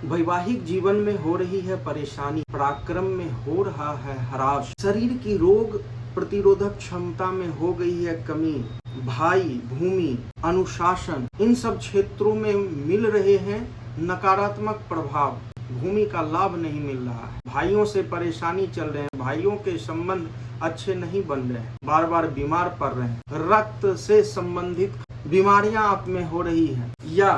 वैवाहिक जीवन में हो रही है परेशानी, पराक्रम में हो रहा है ह्रास, शरीर की रोग प्रतिरोधक क्षमता में हो गई है कमी, भाई, भूमि, अनुशासन, इन सब क्षेत्रों में मिल रहे हैं नकारात्मक प्रभाव। भूमि का लाभ नहीं मिल रहा है, भाइयों से परेशानी चल रहे हैं, भाइयों के संबंध अच्छे नहीं बन रहे हैं, बार बार बीमार पड़ रहे हैं, रक्त से संबंधित बीमारियां आप में हो रही हैं या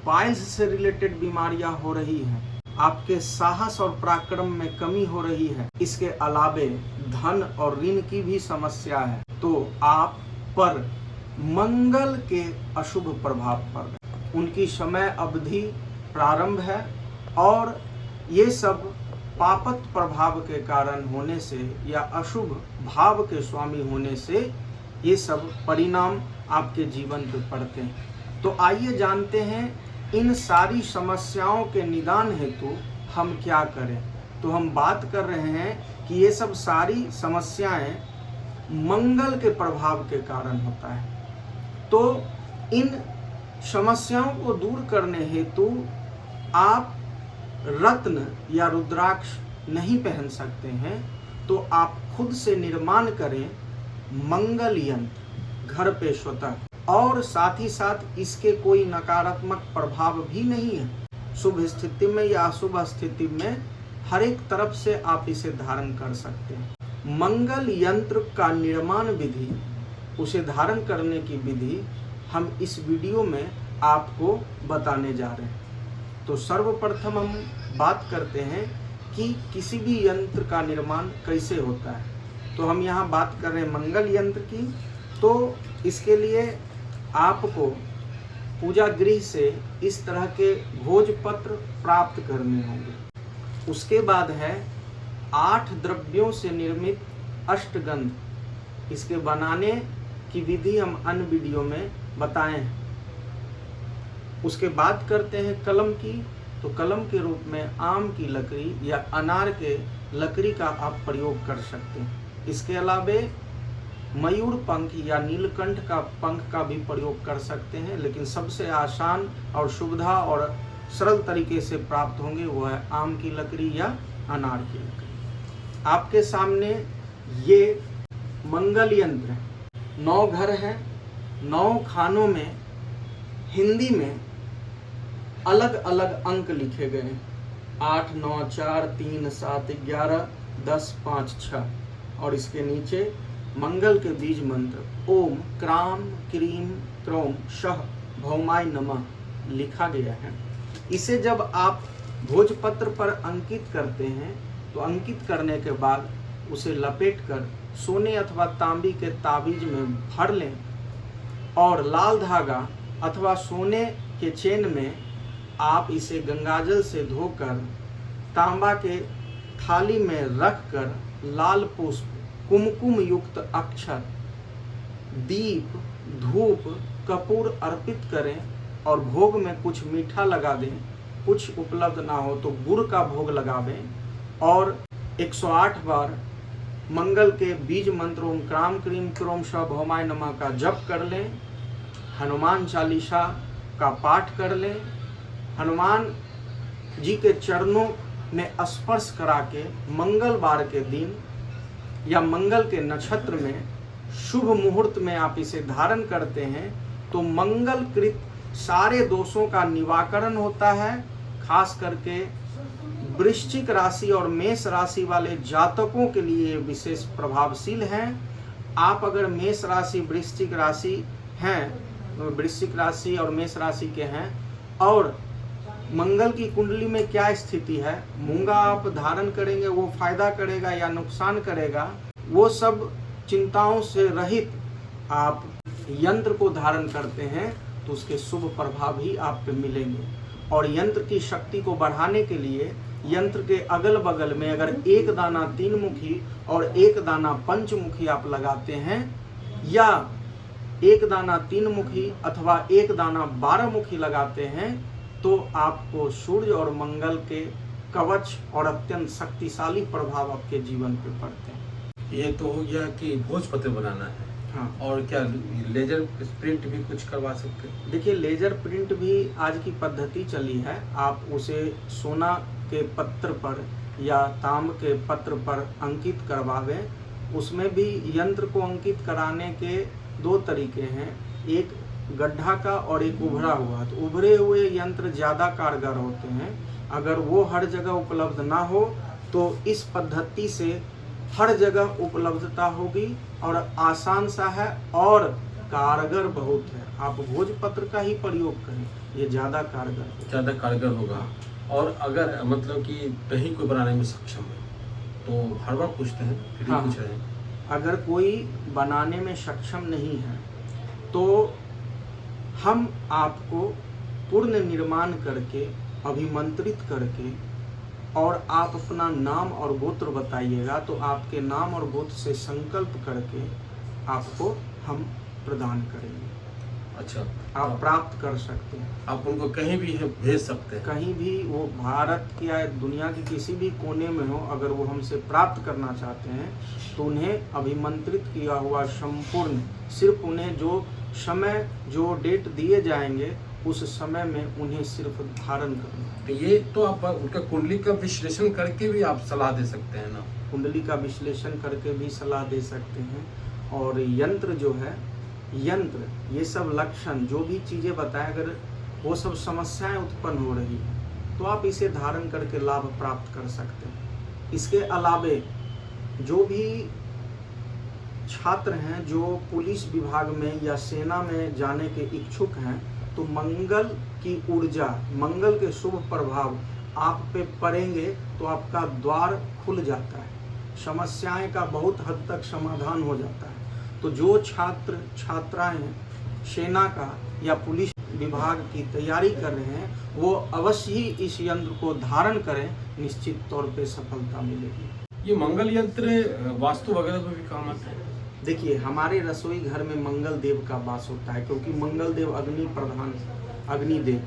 पाइल्स से रिलेटेड बीमारियां हो रही हैं, आपके साहस और पराक्रम में कमी हो रही है। इसके अलावे धन और ऋण की भी समस्या है। तो आप पर मंगल के अशुभ प्रभाव पड़ रहे हैं, उनकी समय अवधि प्रारंभ है और ये सब पापत प्रभाव के कारण होने से या अशुभ भाव के स्वामी होने से ये सब परिणाम आपके जीवन पे पड़ते हैं। तो आइए जानते हैं इन सारी समस्याओं के निदान हेतु हम क्या करें। तो हम बात कर रहे हैं कि ये सब सारी समस्याएं मंगल के प्रभाव के कारण होता है। तो इन समस्याओं को दूर करने हेतु आप रत्न या रुद्राक्ष नहीं पहन सकते हैं, तो आप खुद से निर्माण करें मंगल यंत्र घर पे स्वतः, और साथ ही साथ इसके कोई नकारात्मक प्रभाव भी नहीं है। शुभ स्थिति में या अशुभ स्थिति में हर एक तरफ से आप इसे धारण कर सकते हैं। मंगल यंत्र का निर्माण विधि, उसे धारण करने की विधि हम इस वीडियो में आपको बताने जा रहे हैं। तो सर्वप्रथम हम बात करते हैं कि किसी भी यंत्र का निर्माण कैसे होता है। तो हम यहाँ बात कर रहे हैं मंगल यंत्र की। तो इसके लिए आपको पूजा गृह से इस तरह के भोजपत्र प्राप्त करने होंगे। उसके बाद है 8 द्रव्यों से निर्मित अष्टगंध। इसके बनाने की विधि हम अन्य वीडियो में बताए हैं। उसके बाद करते हैं कलम की। तो कलम के रूप में आम की लकड़ी या अनार के लकड़ी का आप प्रयोग कर सकते हैं। इसके अलावे मयूर पंख या नीलकंठ का पंख का भी प्रयोग कर सकते हैं, लेकिन सबसे आसान और सुविधा और सरल तरीके से प्राप्त होंगे वो है आम की लकड़ी या अनार की लकड़ी। आपके सामने ये मंगल यंत्र है। 9 घर हैं, 9 खानों में हिंदी में अलग अलग अंक लिखे गए हैं। 8, 9, 4, 3, 7, 11, 10, 5, 6 और इसके नीचे मंगल के बीज मंत्र ओम क्राम क्रीम क्रोम शह भौमाय नमः लिखा गया है। इसे जब आप भोजपत्र पर अंकित करते हैं तो अंकित करने के बाद उसे लपेटकर सोने अथवा तांबी के ताबीज में भर लें और लाल धागा अथवा सोने के चेन में आप इसे गंगाजल से धोकर तांबा के थाली में रखकर लाल पुष्प, कुमकुम युक्त अक्षर, दीप, धूप, कपूर अर्पित करें और भोग में कुछ मीठा लगा दें। कुछ उपलब्ध ना हो तो गुड़ का भोग लगावें और 108 बार मंगल के बीज मंत्र ओम क्राम क्रीम क्रोम श भौमाय नमः का जप कर लें। हनुमान चालीसा का पाठ कर लें। हनुमान जी के चरणों में स्पर्श करा के मंगलवार के दिन या मंगल के नक्षत्र में शुभ मुहूर्त में आप इसे धारण करते हैं तो मंगलकृत सारे दोषों का निवारण होता है। खास करके वृश्चिक राशि और मेष राशि वाले जातकों के लिए विशेष प्रभावशील हैं। आप अगर मेष राशि, वृश्चिक राशि हैं, वृश्चिक राशि और मेष राशि के हैं और मंगल की कुंडली में क्या स्थिति है, मूंगा आप धारण करेंगे वो फायदा करेगा या नुकसान करेगा, वो सब चिंताओं से रहित आप यंत्र को धारण करते हैं तो उसके शुभ प्रभाव ही आप पे मिलेंगे। और यंत्र की शक्ति को बढ़ाने के लिए यंत्र के अगल बगल में अगर एक दाना 3 मुखी और एक दाना पंचमुखी आप लगाते हैं या एक दाना 3 मुखी अथवा एक दाना 12 मुखी लगाते हैं तो आपको सूर्य और मंगल के कवच और अत्यंत शक्तिशाली प्रभाव आपके जीवन पे पड़ते हैं। ये तो हो गया कि भोजपत्र बनाना है। हाँ। और क्या लेजर प्रिंट भी कुछ करवा सकते हैं? देखिए, लेजर प्रिंट भी आज की पद्धति चली है। आप उसे सोना के पत्र पर या तांब के पत्र पर अंकित करवावें। उसमें भी यंत्र को अंकित कराने के दो तरीके हैं, एक गड्ढा का और एक उभरा हुआ। तो उभरे हुए यंत्र ज़्यादा कारगर होते हैं। अगर वो हर जगह उपलब्ध ना हो तो इस पद्धति से हर जगह उपलब्धता होगी और आसान सा है और कारगर बहुत है। आप भोजपत्र का ही प्रयोग करें, ये ज़्यादा कारगर होगा। और अगर मतलब कि कहीं कोई बनाने में सक्षम है तो हर बार पूछते हैं, फिर हाँ, पूछ रहे हैं। अगर कोई बनाने में सक्षम नहीं है तो हम आपको पूर्ण निर्माण करके, अभिमंत्रित करके, और आप अपना नाम और गोत्र बताइएगा तो आपके नाम और गोत्र से संकल्प करके आपको हम प्रदान करेंगे। अच्छा, आप प्राप्त कर सकते हैं। आप उनको कहीं भी भेज सकते हैं? कहीं भी, वो भारत या दुनिया के किसी भी कोने में हो, अगर वो हमसे प्राप्त करना चाहते हैं तो उन्हें अभिमंत्रित किया हुआ संपूर्ण, सिर्फ उन्हें जो समय, जो डेट दिए जाएंगे उस समय में उन्हें सिर्फ धारण करना। तो ये तो आप उनका कुंडली का विश्लेषण करके भी आप सलाह दे सकते हैं ना? कुंडली का विश्लेषण करके भी सलाह दे सकते हैं। और यंत्र जो है, यंत्र, ये सब लक्षण जो भी चीज़ें बताएं, अगर वो सब समस्याएं उत्पन्न हो रही हैं तो आप इसे धारण करके लाभ प्राप्त कर सकते हैं। इसके अलावे जो भी छात्र हैं जो पुलिस विभाग में या सेना में जाने के इच्छुक हैं, तो मंगल की ऊर्जा, मंगल के शुभ प्रभाव आप पे पड़ेंगे तो आपका द्वार खुल जाता है, समस्याएं का बहुत हद तक समाधान हो जाता है। तो जो छात्र छात्राएं सेना का या पुलिस विभाग की तैयारी कर रहे हैं वो अवश्य ही इस यंत्र को धारण करें, निश्चित तौर पे सफलता मिलेगी। ये मंगल यंत्र वास्तु वगैरह में भी काम आता है? देखिए, हमारे रसोई घर में मंगल देव का वास होता है, क्योंकि मंगल देव अग्नि प्रधान, अग्निदेव।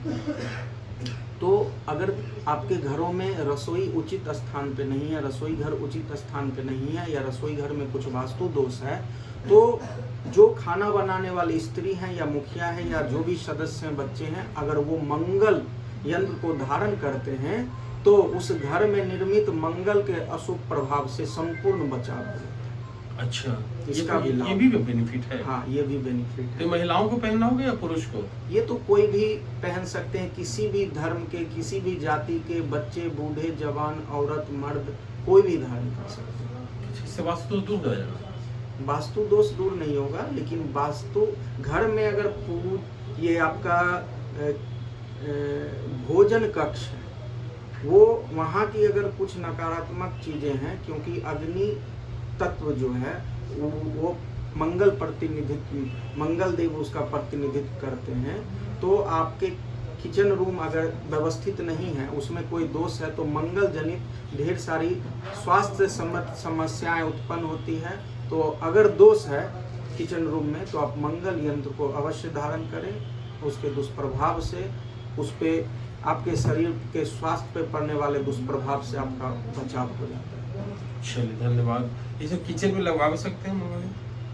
तो अगर आपके घरों में रसोई उचित स्थान पे नहीं है, रसोई घर उचित स्थान पे नहीं है, या रसोई घर में कुछ वास्तु दोष है, तो जो खाना बनाने वाली स्त्री हैं या मुखिया है या जो भी सदस्य हैं, बच्चे हैं, अगर वो मंगल यंत्र को धारण करते हैं तो उस घर में निर्मित मंगल के अशुभ प्रभाव से संपूर्ण बचाव हो जाता है। अच्छा, इसका ये भी बेनिफिट है? हाँ, ये भी बेनिफिट है। तो महिलाओं को पहनना होगा या पुरुष को? ये तो कोई भी पहन सकते हैं, किसी भी धर्म के, किसी भी जाति के, बच्चे, बूढ़े, जवान, औरत, मर्द, कोई भी धारण कर सकते हैं। इससे वास्तु दूर हो जाएगा? वास्तु दोष दूर नहीं होगा, लेकिन वास्तु घर में अगर ये आपका भोजन कक्ष है, वो वहाँ की अगर कुछ नकारात्मक चीजें हैं, क्योंकि अग्नि तत्व जो है वो मंगल प्रतिनिधित्व, मंगल देव उसका प्रतिनिधित्व करते हैं, तो आपके किचन रूम अगर व्यवस्थित नहीं है, उसमें कोई दोष है, तो मंगल जनित ढेर सारी स्वास्थ्य संबंधित समस्याएं उत्पन्न होती है। तो अगर दोष है किचन रूम में तो आप मंगल यंत्र को अवश्य धारण करें। उसके दुष्प्रभाव से, उस पे आपके शरीर के स्वास्थ्य पे पड़ने वाले दुष्प्रभाव से आपका बचाव हो जाता है। चलिए, धन्यवाद। इसे किचन में लगवा भी सकते हैं मंगल?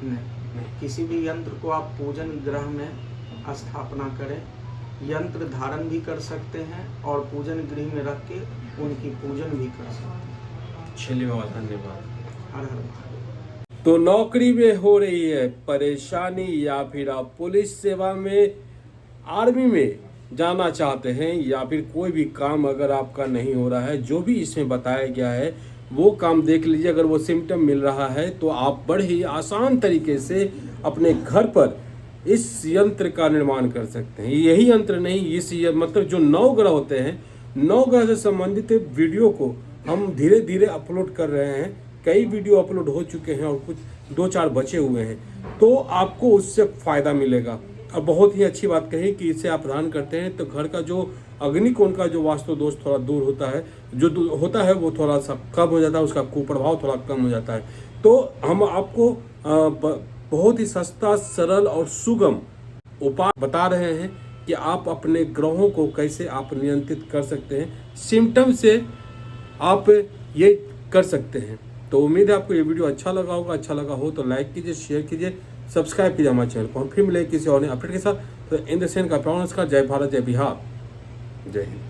नहीं, किसी भी यंत्र को आप पूजन ग्रह में स्थापना करें, यंत्र धारण भी कर सकते हैं और पूजन गृह में रख के उनकी पूजन भी कर सकते हैं। चलिए बाबा, धन्यवाद। हर हर महादेव। तो नौकरी में हो रही है परेशानी, या फिर आप पुलिस सेवा में, आर्मी में जाना चाहते हैं, या फिर कोई भी काम अगर आपका नहीं हो रहा है, जो भी इसमें बताया गया है वो काम देख लीजिए। अगर वो सिम्टम मिल रहा है तो आप बड़े ही आसान तरीके से अपने घर पर इस यंत्र का निर्माण कर सकते हैं। यही यंत्र नहीं, इस मतलब जो 9 ग्रह होते हैं, 9 ग्रह से संबंधित वीडियो को हम धीरे धीरे अपलोड कर रहे हैं। कई वीडियो अपलोड हो चुके हैं और कुछ 2-4 बचे हुए हैं, तो आपको उससे फायदा मिलेगा। और बहुत ही अच्छी बात कही कि इसे आप धारण करते हैं तो घर का जो अग्निकोण का जो वास्तु दोष थोड़ा दूर होता है, जो होता है वो थोड़ा सा कम हो जाता है, उसका कुप्रभाव थोड़ा कम हो जाता है। तो हम आपको बहुत ही सस्ता, सरल और सुगम उपाय बता रहे हैं कि आप अपने ग्रहों को कैसे आप नियंत्रित कर सकते हैं। सिम्टम से आप ये कर सकते हैं। तो उम्मीद है आपको ये वीडियो अच्छा लगा होगा। अच्छा लगा हो तो लाइक कीजिए, शेयर कीजिए, सब्सक्राइब कीजिए हमारे चैनल को। हम फिर मिले किसी और अपडेट के साथ। तो इन द सेन का जय भारत जय बिहार जय हिंद।